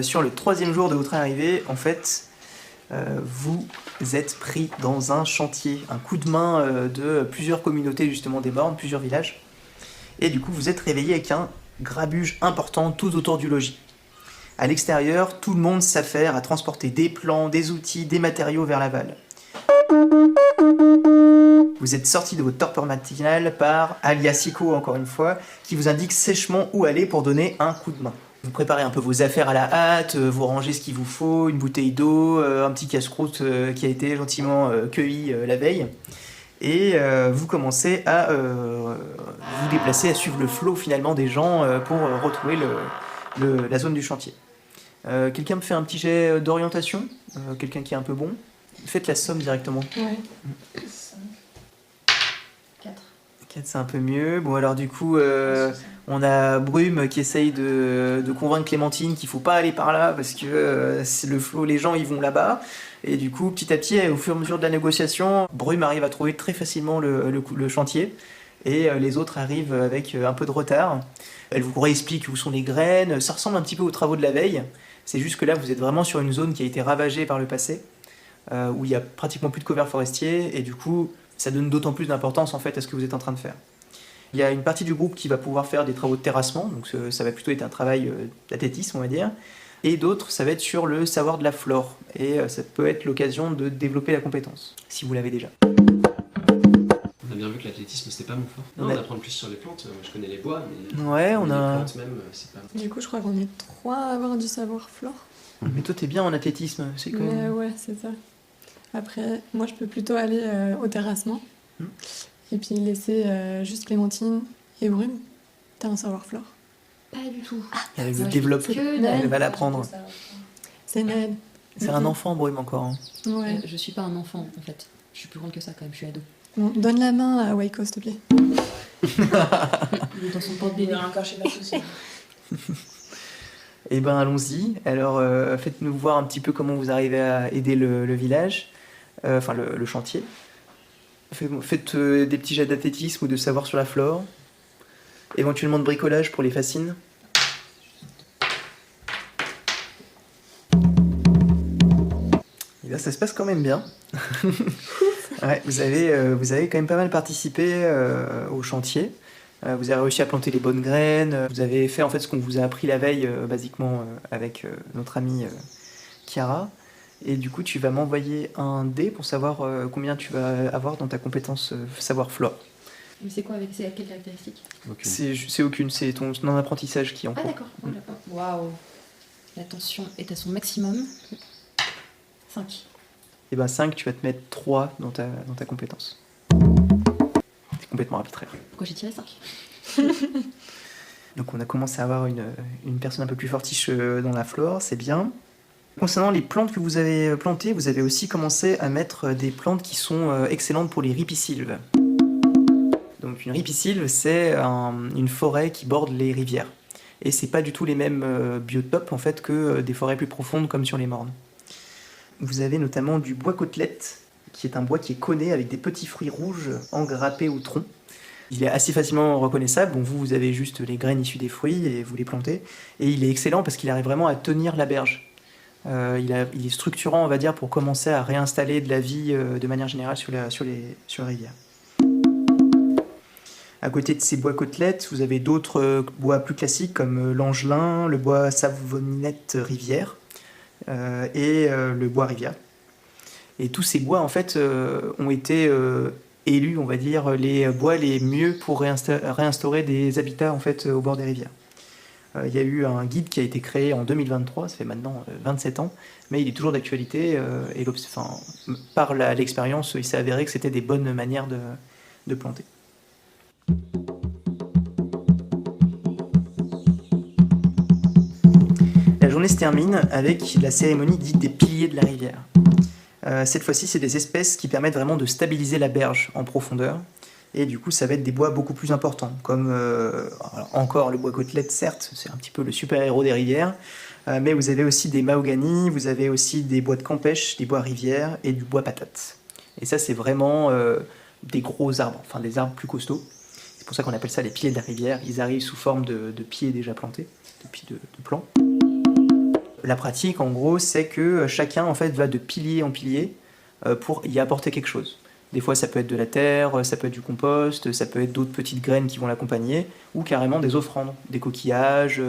sur le 3e jour de votre arrivée, en fait, vous êtes pris dans un chantier, un coup de main de plusieurs communautés justement des Mornes, plusieurs villages. Et du coup, vous êtes réveillé avec un grabuge important tout autour du logis. À l'extérieur, tout le monde s'affaire à transporter des plans, des outils, des matériaux vers l'aval. Vous êtes sorti de votre torpeur matinale par Aliasico, encore une fois, qui vous indique sèchement où aller pour donner un coup de main. Vous préparez un peu vos affaires à la hâte, vous rangez ce qu'il vous faut, une bouteille d'eau, un petit casse-croûte qui a été gentiment cueilli la veille. Et vous commencez à vous déplacer, à suivre le flot finalement des gens pour retrouver la zone du chantier. Quelqu'un me fait un petit jet d'orientation, quelqu'un qui est un peu bon. Faites la somme directement. Ouais. 4. 4, c'est un peu mieux. Bon, alors du coup, on a Brume qui essaye de convaincre Clémentine qu'il faut pas aller par là parce que c'est le flot, les gens ils vont là-bas. Et du coup, petit à petit, au fur et à mesure de la négociation, Brume arrive à trouver très facilement le chantier. Et les autres arrivent avec un peu de retard. Elle vous réexplique où sont les graines. Ça ressemble un petit peu aux travaux de la veille. C'est juste que là, vous êtes vraiment sur une zone qui a été ravagée par le passé, où il n'y a pratiquement plus de couvert forestier. Et du coup, ça donne d'autant plus d'importance en fait à ce que vous êtes en train de faire. Il y a une partie du groupe qui va pouvoir faire des travaux de terrassement, donc ça va plutôt être un travail d'athlétisme, on va dire. Et d'autres, ça va être sur le savoir de la flore. Et ça peut être l'occasion de développer la compétence, si vous l'avez déjà. On a bien vu que l'athlétisme c'était pas mon fort. Non, on apprend plus sur les plantes, moi je connais les bois, mais, ouais, mais les plantes même, c'est pas... Du coup, je crois qu'on est 3 à avoir du savoir-flore. Mais toi, t'es bien en athlétisme, c'est quand même... Mais ouais, c'est ça. Après, moi, je peux plutôt aller au terrassement. Et puis laisser juste Clémentine et Brume. T'as un savoir-flore? Pas du tout. Elle le développe, elle va l'apprendre. C'est Ned. C'est un enfant, Brume, encore. Hein. Ouais. Je suis pas un enfant, en fait. Je suis plus grande que ça, quand même. Je suis ado. Bon, donne la main à Waiko, s'il te plaît. Il est dans son porte-bébé. Encore chez ma souci. Eh ben, allons-y. Alors, faites-nous voir un petit peu comment vous arrivez à aider le village, enfin le chantier. Faites des petits jets d'athlétisme ou de savoir sur la flore. Éventuellement de bricolage pour les fascines. Et là, ça se passe quand même bien. Ouais, vous avez quand même pas mal participé au chantier. Vous avez réussi à planter les bonnes graines. Vous avez fait en fait ce qu'on vous a appris la veille, basiquement avec notre amie Chiara. Et du coup, tu vas m'envoyer un dé pour savoir combien tu vas avoir dans ta compétence savoir flore. Mais c'est quoi avec quelle caractéristique? C'est aucune, c'est ton apprentissage qui en cours. Ah d'accord, waouh. L'attention est à son maximum. 5. Et ben 5, tu vas te mettre 3 dans ta compétence. C'est complètement arbitraire. Pourquoi j'ai tiré 5? Donc on a commencé à avoir une personne un peu plus fortiche dans la flore, c'est bien. Concernant les plantes que vous avez plantées, vous avez aussi commencé à mettre des plantes qui sont excellentes pour les ripisylves. Donc une ripisylve, c'est une forêt qui borde les rivières. Et c'est pas du tout les mêmes biotopes en fait que des forêts plus profondes comme sur les Mornes. Vous avez notamment du bois côtelette, qui est un bois qui est côné avec des petits fruits rouges engrappés au tronc. Il est assez facilement reconnaissable. Bon, vous avez juste les graines issues des fruits et vous les plantez. Et il est excellent parce qu'il arrive vraiment à tenir la berge. Il est structurant, on va dire, pour commencer à réinstaller de la vie de manière générale sur la rivière. À côté de ces bois côtelettes, vous avez d'autres bois plus classiques comme l'angelin, le bois savonnette rivière et le bois rivière. Et tous ces bois, en fait, ont été élus, on va dire, les bois les mieux pour réinstaurer des habitats en fait, au bord des rivières. Il y a eu un guide qui a été créé en 2023, ça fait maintenant 27 ans, mais il est toujours d'actualité et par l'expérience, il s'est avéré que c'était des bonnes manières de planter. La journée se termine avec la cérémonie dite des piliers de la rivière. Cette fois-ci, c'est des espèces qui permettent vraiment de stabiliser la berge en profondeur. Et du coup, ça va être des bois beaucoup plus importants, comme encore le bois côtelette, certes, c'est un petit peu le super-héros des rivières, mais vous avez aussi des mahoganies, vous avez aussi des bois de campèche, des bois rivières et du bois patate. Et ça, c'est vraiment des gros arbres, enfin des arbres plus costauds. C'est pour ça qu'on appelle ça les piliers de la rivière. Ils arrivent sous forme de pieds déjà plantés, de plants. La pratique, en gros, c'est que chacun en fait va de pilier en pilier pour y apporter quelque chose. Des fois, ça peut être de la terre, ça peut être du compost, ça peut être d'autres petites graines qui vont l'accompagner, ou carrément des offrandes, des coquillages,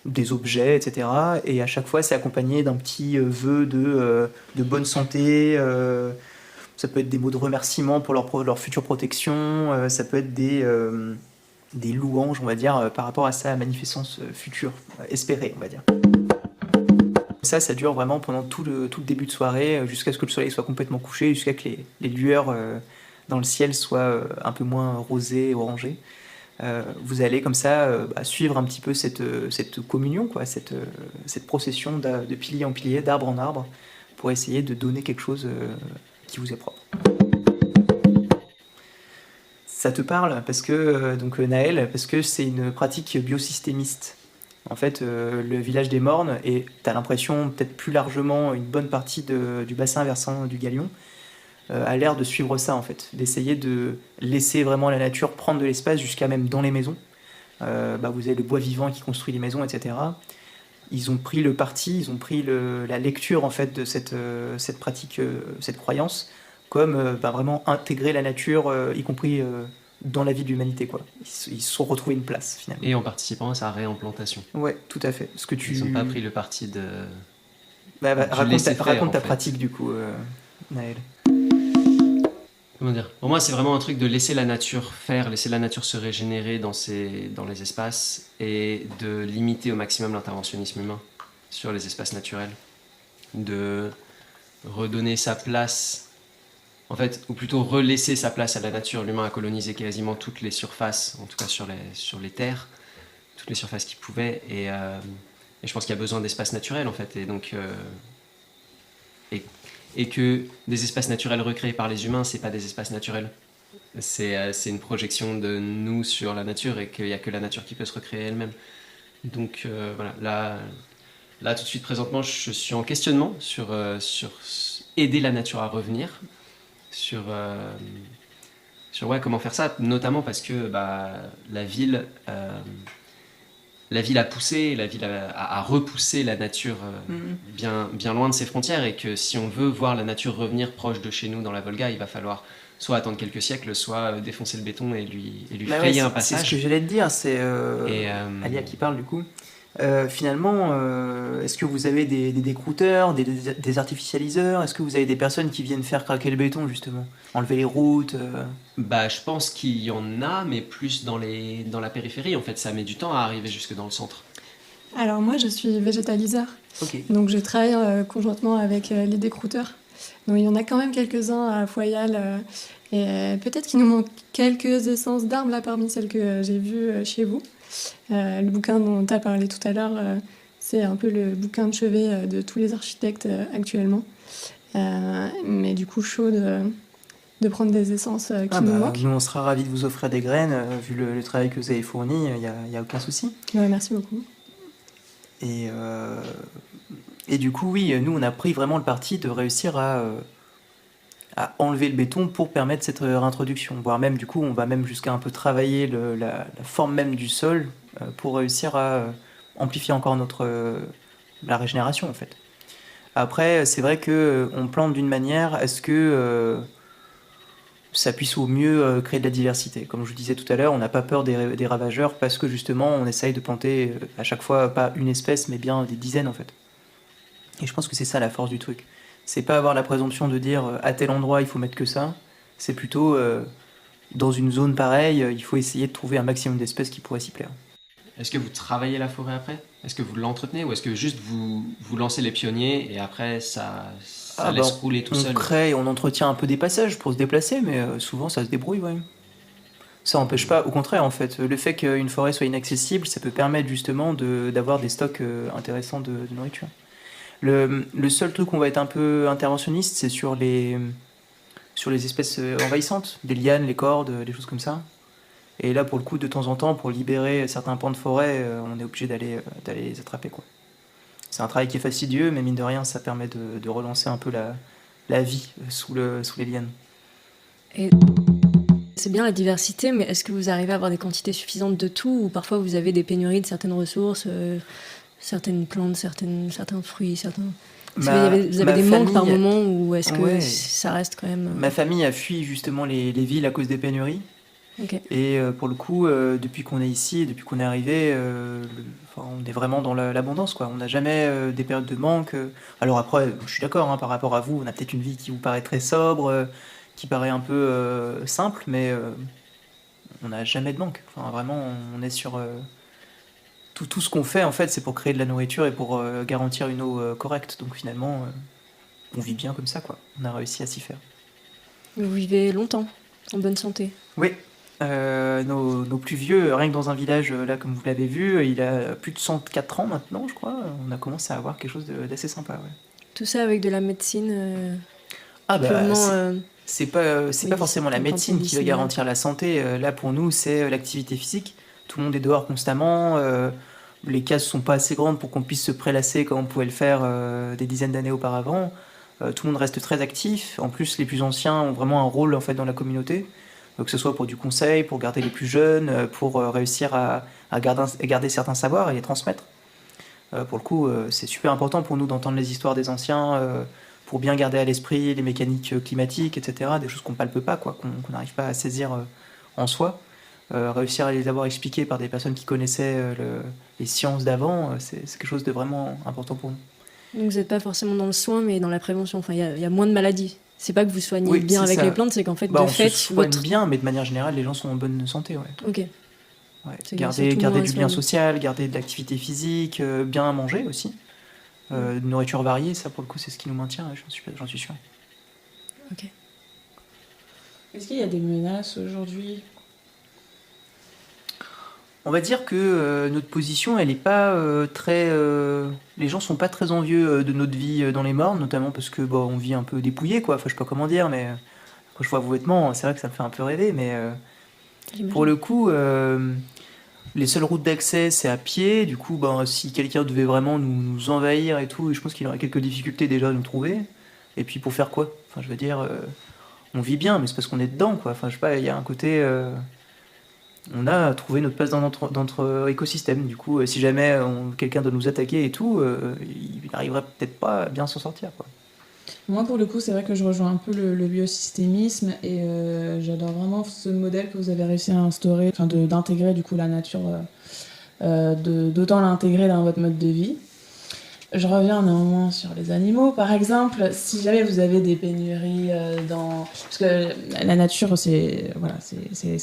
des objets, etc. Et à chaque fois, c'est accompagné d'un petit vœu de bonne santé. Ça peut être des mots de remerciement pour leur future protection. Ça peut être des louanges, on va dire, par rapport à sa magnificence future, espérée, on va dire. Ça dure vraiment pendant tout le début de soirée, jusqu'à ce que le soleil soit complètement couché, jusqu'à ce que les lueurs dans le ciel soient un peu moins rosées, orangées. Vous allez comme ça suivre un petit peu cette communion, quoi, cette procession de pilier en pilier, d'arbre en arbre, pour essayer de donner quelque chose qui vous est propre. Ça te parle parce que, Naël, parce que c'est une pratique biosystémiste. En fait, le village des Mornes, et tu as l'impression, peut-être plus largement, une bonne partie du bassin versant du Galion, a l'air de suivre ça, en fait. D'essayer de laisser vraiment la nature prendre de l'espace, jusqu'à même dans les maisons. Vous avez le bois vivant qui construit les maisons, etc. Ils ont pris le parti, ils ont pris la lecture, en fait, de cette pratique, cette croyance, comme vraiment intégrer la nature, y compris dans la vie de l'humanité, quoi. Ils se sont retrouvés une place, finalement. Et en participant à sa réimplantation. Ouais, tout à fait. Ils n'ont pas pris le parti de... raconte ta pratique, du coup, Naël. Comment dire ? Pour moi, c'est vraiment un truc de laisser la nature faire, laisser la nature se régénérer dans les espaces, et de limiter au maximum l'interventionnisme humain sur les espaces naturels. De redonner sa place... En fait, ou plutôt relaisser sa place à la nature. L'humain a colonisé quasiment toutes les surfaces, en tout cas sur les terres, toutes les surfaces qu'il pouvait, et je pense qu'il y a besoin d'espaces naturels, en fait, et donc et que des espaces naturels recréés par les humains, c'est pas des espaces naturels, c'est une projection de nous sur la nature, et qu'il y a que la nature qui peut se recréer elle-même. Donc voilà, là tout de suite présentement, je suis en questionnement sur aider la nature à revenir. Sur comment faire ça, notamment parce que la ville a poussé, la ville a repoussé la nature bien loin de ses frontières, et que si on veut voir la nature revenir proche de chez nous dans la Volga, il va falloir soit attendre quelques siècles, soit défoncer le béton et lui frayer un passage. C'est ce que j'allais te dire, c'est Alia qui parle, du coup. Finalement, est-ce que vous avez des décrouteurs, des artificialiseurs? Est-ce que vous avez des personnes qui viennent faire craquer le béton, justement? Enlever les routes Je pense qu'il y en a, mais plus dans la périphérie. En fait, ça met du temps à arriver jusque dans le centre. Alors moi, je suis végétaliseur. Okay. Donc je travaille conjointement avec les décrouteurs. Donc il y en a quand même quelques-uns à Foyal. Et peut-être qu'il nous manque quelques essences d'arbres là parmi celles que j'ai vues chez vous. Le bouquin dont tu as parlé tout à l'heure, c'est un peu le bouquin de chevet de tous les architectes actuellement. Mais du coup, chaud de prendre des essences qui nous manquent. Nous, on sera ravis de vous offrir des graines, vu le travail que vous avez fourni, il n'y a aucun souci. Ouais, merci beaucoup. Et du coup, oui, nous, on a pris vraiment le parti de réussir à enlever le béton pour permettre cette réintroduction. Voire même, du coup, on va même jusqu'à un peu travailler la forme même du sol pour réussir à amplifier encore la régénération, en fait. Après, c'est vrai qu'on plante d'une manière à ce que ça puisse au mieux créer de la diversité. Comme je vous disais tout à l'heure, on n'a pas peur des ravageurs, parce que justement, on essaye de planter à chaque fois, pas une espèce, mais bien des dizaines, en fait. Et je pense que c'est ça la force du truc. C'est pas avoir la présomption de dire à tel endroit il faut mettre que ça, c'est plutôt dans une zone pareille, il faut essayer de trouver un maximum d'espèces qui pourraient s'y plaire. Est-ce que vous travaillez la forêt après ? Est-ce que vous l'entretenez, ou est-ce que juste vous lancez les pionniers et après ça laisse rouler tout seul ? On crée, on entretient un peu des passages pour se déplacer, mais souvent ça se débrouille, ouais. Ça n'empêche pas, au contraire en fait, le fait qu'une forêt soit inaccessible, ça peut permettre justement d'avoir des stocks intéressants de nourriture. Le seul truc où on va être un peu interventionniste, c'est sur les espèces envahissantes, les lianes, les cordes, des choses comme ça. Et là, pour le coup, de temps en temps, pour libérer certains pans de forêt, on est obligé d'aller les attraper, quoi. C'est un travail qui est fastidieux, mais mine de rien, ça permet de relancer un peu la vie sous les lianes. Et c'est bien la diversité, mais est-ce que vous arrivez à avoir des quantités suffisantes de tout, ou parfois vous avez des pénuries de certaines ressources certaines plantes, certains fruits, certains... Est-ce Ma- que vous avez ma des manques par famille- moment ou est-ce que Ouais. ça reste quand même... Ma famille a fui justement les villes à cause des pénuries. Ok. Et pour le coup, depuis qu'on est ici, depuis qu'on est arrivé, on est vraiment dans l'abondance, quoi. On n'a jamais des périodes de manque. Alors après, je suis d'accord, hein, par rapport à vous, on a peut-être une vie qui vous paraît très sobre, qui paraît un peu simple, mais on n'a jamais de manque. Enfin, vraiment, on est sur tout ce qu'on fait, en fait, c'est pour créer de la nourriture et pour garantir une eau correcte. Donc finalement, on vit bien comme ça, quoi. On a réussi à s'y faire. Vous vivez longtemps, en bonne santé. Oui, nos plus vieux, rien que dans un village, là, comme vous l'avez vu, il a plus de 104 ans maintenant, je crois. On a commencé à avoir quelque chose d'assez sympa, ouais. Tout ça avec de la médecine Ah bah, purement... c'est pas oui, forcément la c'est médecine qui va médicinal. garantir la santé. Là, pour nous, c'est l'activité physique. Tout le monde est dehors constamment. Les cases sont pas assez grandes pour qu'on puisse se prélasser comme on pouvait le faire des dizaines d'années auparavant. Tout le monde reste très actif. En plus, les plus anciens ont vraiment un rôle en fait dans la communauté. Que ce soit pour du conseil, pour garder les plus jeunes, pour réussir à garder certains savoirs et les transmettre. Pour le coup, c'est super important pour nous d'entendre les histoires des anciens, pour bien garder à l'esprit les mécaniques climatiques, etc. Des choses qu'on palpe pas, quoi, qu'on n'arrive pas à saisir en soi. Réussir à les avoir expliquées par des personnes qui connaissaient les sciences d'avant, c'est quelque chose de vraiment important pour nous. Donc vous n'êtes pas forcément dans le soin, mais dans la prévention. Enfin, il y a moins de maladies. C'est pas que vous soignez Oui, bien c'est avec ça. les plantes, c'est qu'en fait, Bah, de on fait, se soigne bien, mais de manière générale, les gens sont en bonne santé. Ouais. Ok. Ouais. C'est Garder surtout moins du lien soigné. social, garder de l'activité physique, bien manger aussi. De nourriture variée, ça pour le coup, c'est ce qui nous maintient, j'en suis sûr. Ok. Est-ce qu'il y a des menaces aujourd'hui? On va dire que notre position, elle est pas très. Les gens sont pas très envieux de notre vie dans les mornes, notamment parce que on vit un peu dépouillé, quoi. Enfin, je sais pas comment dire, mais quand je vois vos vêtements, c'est vrai que ça me fait un peu rêver, mais J'imagine. pour le coup, les seules routes d'accès, c'est à pied. Du coup, si quelqu'un devait vraiment nous envahir et tout, je pense qu'il aurait quelques difficultés déjà à nous trouver. Et puis pour faire quoi? Enfin, je veux dire, on vit bien, mais c'est parce qu'on est dedans, quoi. Enfin, je sais pas, il y a un côté. On a trouvé notre place dans notre écosystème. Du coup, si jamais quelqu'un doit nous attaquer et tout, il n'arriverait peut-être pas à bien s'en sortir, quoi. Moi, pour le coup, c'est vrai que je rejoins un peu le biosystémisme et j'adore vraiment ce modèle que vous avez réussi à instaurer, enfin d'intégrer du coup la nature, d'autant l'intégrer dans votre mode de vie. Je reviens néanmoins sur les animaux. Par exemple, si jamais vous avez des pénuries parce que la nature, c'est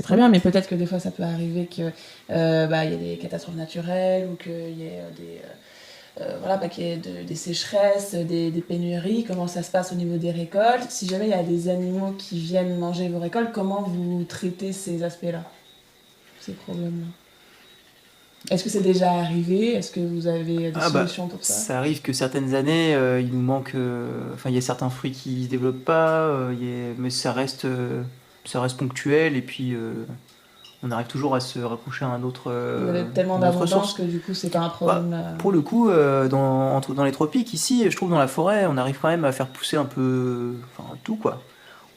très bien, mais peut-être que des fois, ça peut arriver que y ait des catastrophes naturelles ou qu'il y ait qu'il y ait des sécheresses, des pénuries. Comment ça se passe au niveau des récoltes? Si jamais il y a des animaux qui viennent manger vos récoltes, comment vous traitez ces aspects-là, ces problèmes-là? Est-ce que c'est déjà arrivé? Est-ce que vous avez des solutions pour ça? Ça arrive que certaines années, il nous manque. Il y a certains fruits qui se développent pas, mais ça reste ponctuel et puis on arrive toujours à se raccrocher à un autre. Vous avez tellement une autre d'abondance source. que du coup, c'est pas un problème. Pour le coup, dans les tropiques ici, je trouve dans la forêt, on arrive quand même à faire pousser un peu, tout quoi.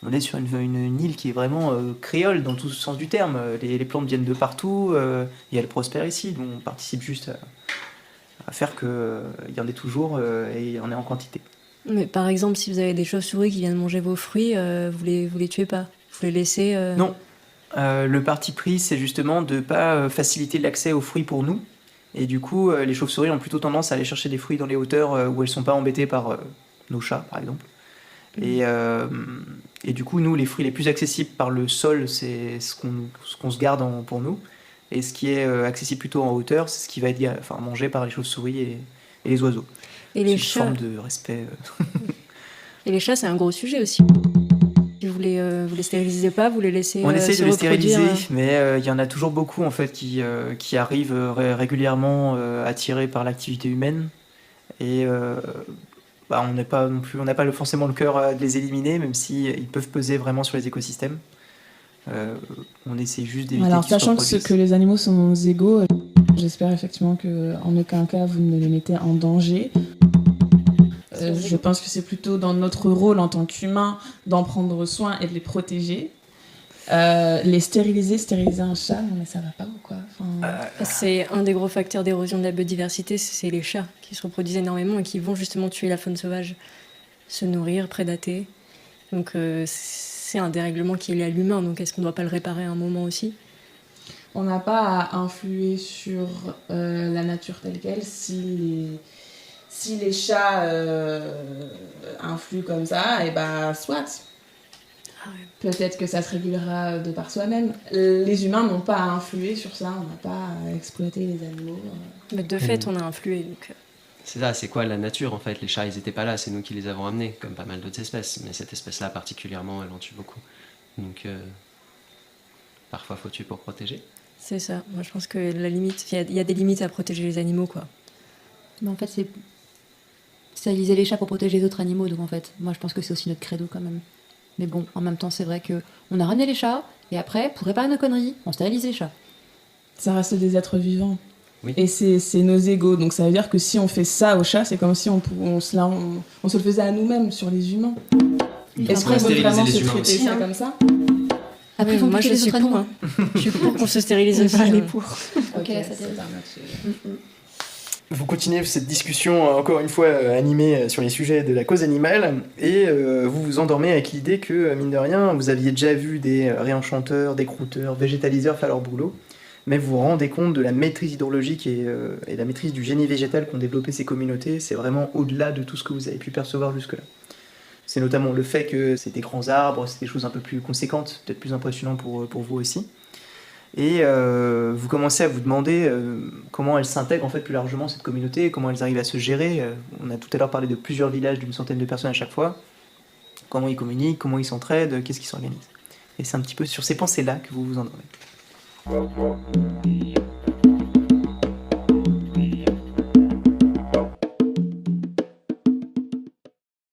On est sur une île qui est vraiment créole dans tout le sens du terme. Les plantes viennent de partout et elles prospèrent ici. Donc on participe juste à faire qu'il y en ait toujours et il y en ait en quantité. Mais par exemple, si vous avez des chauves-souris qui viennent manger vos fruits, vous les tuez pas. Vous les laissez... Non. Le parti pris, c'est justement de ne pas faciliter l'accès aux fruits pour nous. Et du coup, les chauves-souris ont plutôt tendance à aller chercher des fruits dans les hauteurs où elles ne sont pas embêtées par nos chats, par exemple. Et du coup, nous, les fruits les plus accessibles par le sol, c'est ce qu'on se garde pour nous. Et ce qui est accessible plutôt en hauteur, c'est ce qui va être mangé par les chauves-souris et les oiseaux. Et C'est les une chats... forme de respect. Et les chats, c'est un gros sujet aussi. Vous les stérilisez pas, vous les laissez On essaye se de les reproduire, stériliser, mais il y en a toujours beaucoup en fait qui arrivent régulièrement attirés par l'activité humaine. Et on n'a pas non plus, on n'a pas forcément le cœur de les éliminer, même si ils peuvent peser vraiment sur les écosystèmes. On essaie juste d'éviter Alors, qu'ils se sachant que reproduisent. les animaux sont égaux, j'espère effectivement qu'en aucun cas vous ne les mettez en danger. Je pense que c'est plutôt dans notre rôle en tant qu'humain d'en prendre soin et de les protéger. Les stériliser un chat, non mais ça va pas ou quoi? C'est un des gros facteurs d'érosion de la biodiversité, c'est les chats qui se reproduisent énormément et qui vont justement tuer la faune sauvage, se nourrir, prédater. Donc c'est un dérèglement qui est lié à l'humain, donc est-ce qu'on ne doit pas le réparer à un moment aussi ? On n'a pas à influer sur la nature telle qu'elle si les chats influent comme ça, et bah soit. Ah ouais. Peut-être que ça se régulera de par soi-même. Les humains n'ont pas à influer sur ça, on n'a pas à exploiter les animaux. Mais de fait, on a influé. Donc... C'est ça, c'est quoi la nature en fait? Les chats, ils étaient pas là, c'est nous qui les avons amenés, comme pas mal d'autres espèces. Mais cette espèce-là particulièrement, elle en tue beaucoup. Donc parfois, faut tuer pour protéger. C'est ça. Moi, je pense que la limite, il y a des limites à protéger les animaux, quoi. Mais en fait, c'est stériliser les chats pour protéger les autres animaux. Donc en fait, moi je pense que c'est aussi notre credo quand même. Mais bon, en même temps, c'est vrai que on a ramené les chats et après, pour réparer nos conneries, on stérilise les chats. Ça reste des êtres vivants. Oui. Et c'est nos égos. Donc ça veut dire que si on fait ça aux chats, c'est comme si on se le faisait à nous-mêmes sur les humains. Est-ce qu'on peut vraiment se traiter aussi, ça comme ça? Après, Ouais, faut moi, buter je les suis autres pour. animaux. Je suis pour qu'on se stérilise aussi. Aller hein. pour. Ok, ça c'est dérive. un autre sujet. Vous continuez cette discussion, encore une fois animée sur les sujets de la cause animale, et vous vous endormez avec l'idée que, mine de rien, vous aviez déjà vu des réenchanteurs, des croûteurs, végétaliseurs faire leur boulot, mais vous vous rendez compte de la maîtrise hydrologique et la maîtrise du génie végétal qu'ont développé ces communautés. C'est vraiment au-delà de tout ce que vous avez pu percevoir jusque-là. C'est notamment le fait que c'est des grands arbres, c'est des choses un peu plus conséquentes, peut-être plus impressionnantes pour vous aussi. Et vous commencez à vous demander comment elles s'intègrent en fait plus largement cette communauté, comment elles arrivent à se gérer. On a tout à l'heure parlé de plusieurs villages d'une centaine de personnes à chaque fois. Comment ils communiquent, comment ils s'entraident, qu'est-ce qui s'organise. Et c'est un petit peu sur ces pensées-là que vous vous endormez.